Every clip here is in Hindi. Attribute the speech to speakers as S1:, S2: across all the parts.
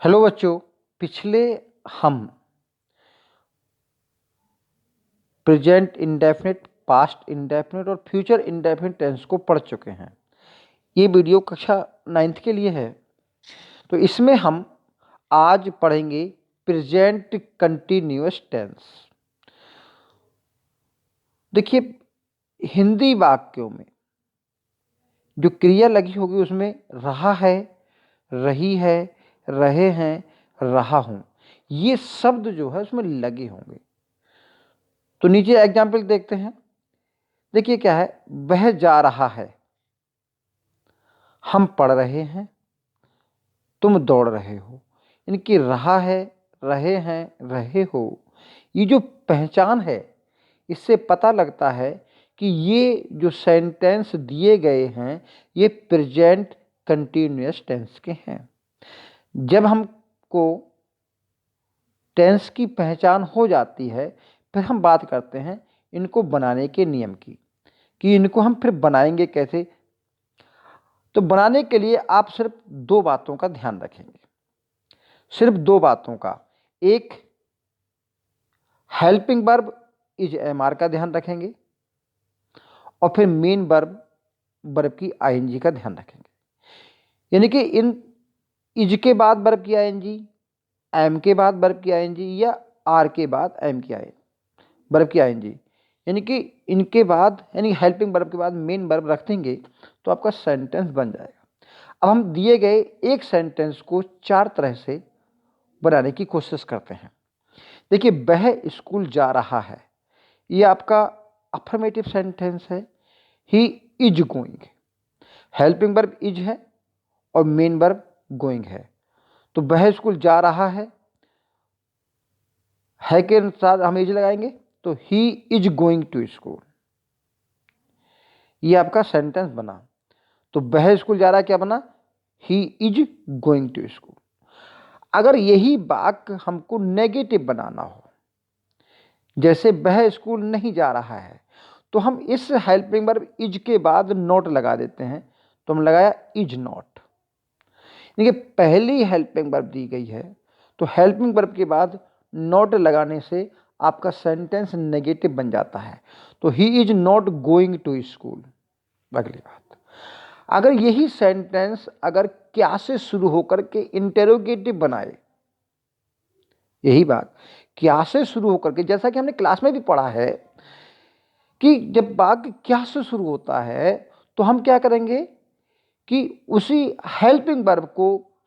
S1: हेलो बच्चों। पिछले हम प्रेजेंट इंडेफिनिट, पास्ट इंडेफिनिट और फ्यूचर इंडेफिनिट टेंस को पढ़ चुके हैं। ये वीडियो कक्षा 9th के लिए है। तो इसमें हम आज पढ़ेंगे प्रेजेंट कंटिन्यूअस टेंस। देखिए, हिंदी वाक्यों में जो क्रिया लगी होगी उसमें रहा है, रही है, रहे हैं, रहा हूं, ये शब्द जो है उसमें लगे होंगे। तो नीचे एग्जाम्पल देखते हैं। देखिए क्या है, वह जा रहा है, हम पढ़ रहे हैं, तुम दौड़ रहे हो। इनकी रहा है, रहे हैं, रहे हो, ये जो पहचान है, इससे पता लगता है कि ये जो सेंटेंस दिए गए हैं ये प्रेजेंट कंटिन्यूअस टेंस के हैं। जब हमको टेंस की पहचान हो जाती है फिर हम बात करते हैं इनको बनाने के नियम की, कि इनको हम फिर बनाएंगे कैसे। तो बनाने के लिए आप सिर्फ दो बातों का ध्यान रखेंगे, सिर्फ दो बातों का। एक, helping verb is am are का ध्यान रखेंगे और फिर मेन वर्ब की आईएनजी का ध्यान रखेंगे। यानी कि इन इज के बाद वर्ब की आईएनजी, एम के बाद वर्ब की आईएनजी या आर के बाद एम की वर्ब की आईएनजी, यानी कि इनके बाद यानी हेल्पिंग वर्ब के बाद मेन वर्ब रख देंगे तो आपका सेंटेंस बन जाएगा। अब हम दिए गए एक सेंटेंस को चार तरह से बनाने की कोशिश करते हैं। देखिए, वह स्कूल जा रहा है, ये आपका अफर्मेटिव सेंटेंस है। ही is going, helping verb is है और मेन वर्ब गोइंग है। तो वह स्कूल जा रहा है के अनुसार हम इज लगाएंगे तो he is going to school, ये आपका सेंटेंस बना। तो वह स्कूल जा रहा है, क्या बना, he is going to school. अगर यही वाक्य हमको नेगेटिव बनाना हो, जैसे वह स्कूल नहीं जा रहा है, तो हम इस हेल्पिंग वर्ब इज के बाद नॉट लगा देते हैं। तो हम लगाया इज नॉट। देखिए, पहली हेल्पिंग वर्ब दी गई है तो हेल्पिंग वर्ब के बाद नॉट लगाने से आपका सेंटेंस नेगेटिव बन जाता है। तो he is not going to school. अगली बात, अगर यही सेंटेंस अगर क्या से शुरू होकर के इंटेरोगेटिव बनाए, यही बात क्या से शुरू होकर के, जैसा कि हमने क्लास में भी पढ़ा है कि जब वाक्य क्या से शुरू होता है तो हम क्या करेंगे कि उसी हेल्पिंग वर्ब को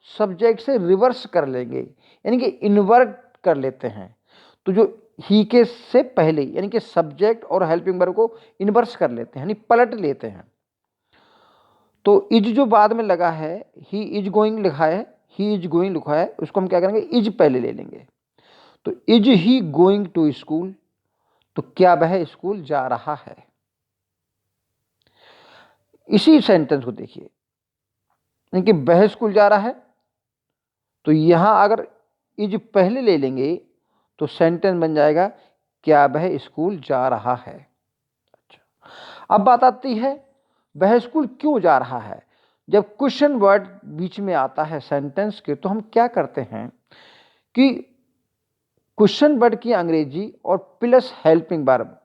S1: सब्जेक्ट से रिवर्स कर लेंगे, यानी कि इन्वर्ट कर लेते हैं। तो जो ही के से पहले यानी कि सब्जेक्ट और हेल्पिंग वर्ब को इन्वर्स कर लेते हैं, यानी पलट लेते हैं। तो इज जो बाद में लगा है, ही इज गोइंग लिखा है, ही इज गोइंग लिखा है, उसको हम क्या करेंगे, इज पहले ले लेंगे। तो is he going to school, तो क्या वह स्कूल जा रहा है। इसी सेंटेंस को देखिए, यानी कि वह स्कूल जा रहा है, तो यहां अगर इज पहले ले लेंगे तो सेंटेंस बन जाएगा क्या वह स्कूल जा रहा है। अच्छा, अब बात आती है वह स्कूल क्यों जा रहा है। जब क्वेश्चन वर्ड बीच में आता है सेंटेंस के तो हम क्या करते हैं कि क्वेश्चन वर्ड की अंग्रेजी और प्लस हेल्पिंग वर्ब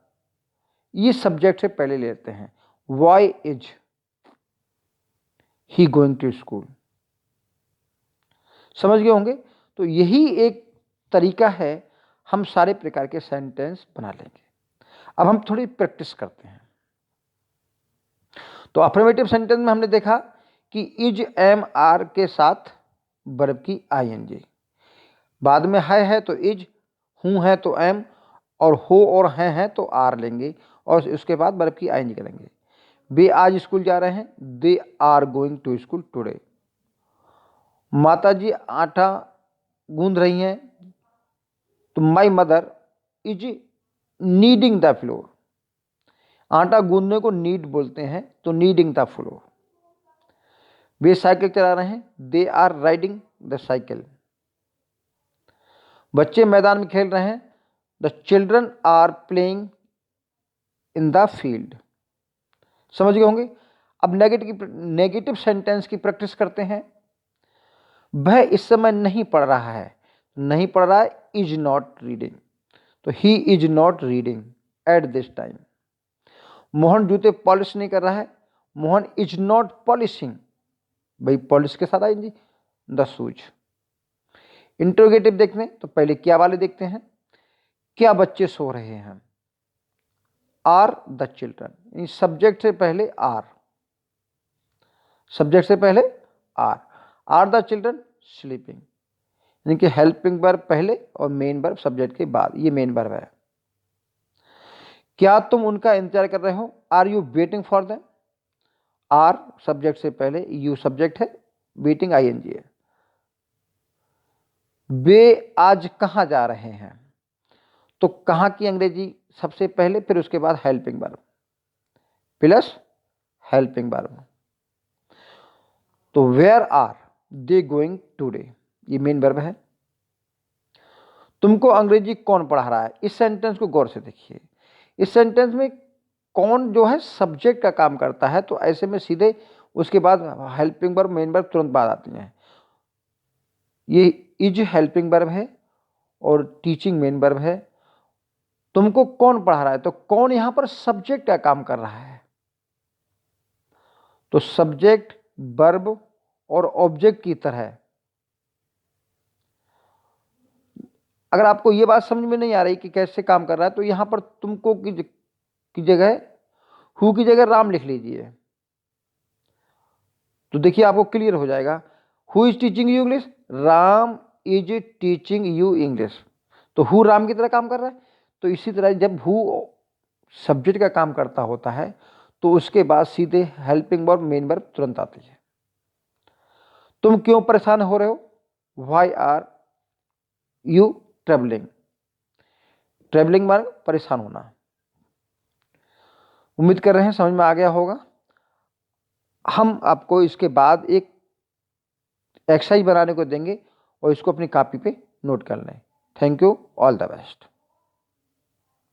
S1: ये सब्जेक्ट से पहले लेते हैं। Why is he going to school, समझ गए होंगे। तो यही एक तरीका है, हम सारे प्रकार के सेंटेंस बना लेंगे। अब हम थोड़ी प्रैक्टिस करते हैं। तो अफर्मेटिव सेंटेंस में हमने देखा कि इज एम आर के साथ वर्ब की आईएनजी, बाद में है तो इज, हूं है तो एम, और हो और हैं तो आर लेंगे और उसके बाद वर्ब की आईएनजी करेंगे। वे आज स्कूल जा रहे हैं, they are going to school today. माता जी आटा गूंद रही हैं, तो my mother is kneading the flour. आटा गूंदने को नीड बोलते हैं, तो नीडिंग द फ्लोर। वे साइकिल चला रहे हैं, they are riding the cycle. बच्चे मैदान में खेल रहे हैं, the children are playing in the field. समझ गए होंगे। अब नेगेटिव सेंटेंस की प्रैक्टिस करते हैं। वह इस समय नहीं पढ़ रहा है, नहीं पढ़ रहा है, इज नॉट रीडिंग, तो he is not reading at this time. Mohan जूते पॉलिश नहीं कर रहा है, मोहन इज नॉट पॉलिशिंग, भाई पॉलिश के साथ आएंगे द शूज। इंट्रोगेटिव देखने तो पहले क्या वाले देखते हैं, क्या बच्चे सो रहे हैं, आर द चिल्ड्रन, सब्जेक्ट से पहले आर, सब्जेक्ट से पहले आर द चिल्ड्रन स्लीपिंग, यानी कि हेल्पिंग वर्ब पहले और मेन वर्ब सब्जेक्ट के बाद, ये मेन वर्ब है। क्या तुम उनका इंतजार कर रहे हो, are you waiting for them, are subject से पहले, यू सब्जेक्ट है, वेटिंग आईएनजी है। वे आज कहाँ जा रहे हैं, तो कहाँ की अंग्रेजी सबसे पहले, फिर उसके बाद helping verb plus helping verb. तो where are they going today, ये मेन वर्ब है। तुमको अंग्रेजी कौन पढ़ा रहा है, इस सेंटेंस को गौर से देखिए। इस सेंटेंस में कौन जो है सब्जेक्ट का काम करता है, तो ऐसे में सीधे उसके बाद हेल्पिंग वर्ब मेन वर्ब तुरंत बाद आती हैं। ये इज हेल्पिंग वर्ब है और टीचिंग मेन वर्ब है। तुमको कौन पढ़ा रहा है, तो कौन यहां पर सब्जेक्ट का काम कर रहा है, तो सब्जेक्ट वर्ब और ऑब्जेक्ट की तरह। अगर आपको ये बात समझ में नहीं आ रही कि कैसे काम कर रहा है, तो यहां पर तुमको की जगह हु की जगह राम लिख लीजिए, तो देखिए आपको क्लियर हो जाएगा। Who is teaching you English, Ram is teaching you English, तो हु राम की तरह काम कर रहा है। तो इसी तरह जब हु सब्जेक्ट का काम करता होता है, तो उसके बाद सीधे हेल्पिंग वर्ब मेन वर्ब तुरंत आती है। तुम क्यों परेशान हो रहे हो, why are you troubling, troubling माने परेशान होना। उम्मीद कर रहे हैं समझ में आ गया होगा। हम आपको इसके बाद एक एक्सरसाइज बनाने को देंगे और इसको अपनी कॉपी पे नोट कर लें। Thank you, all the best.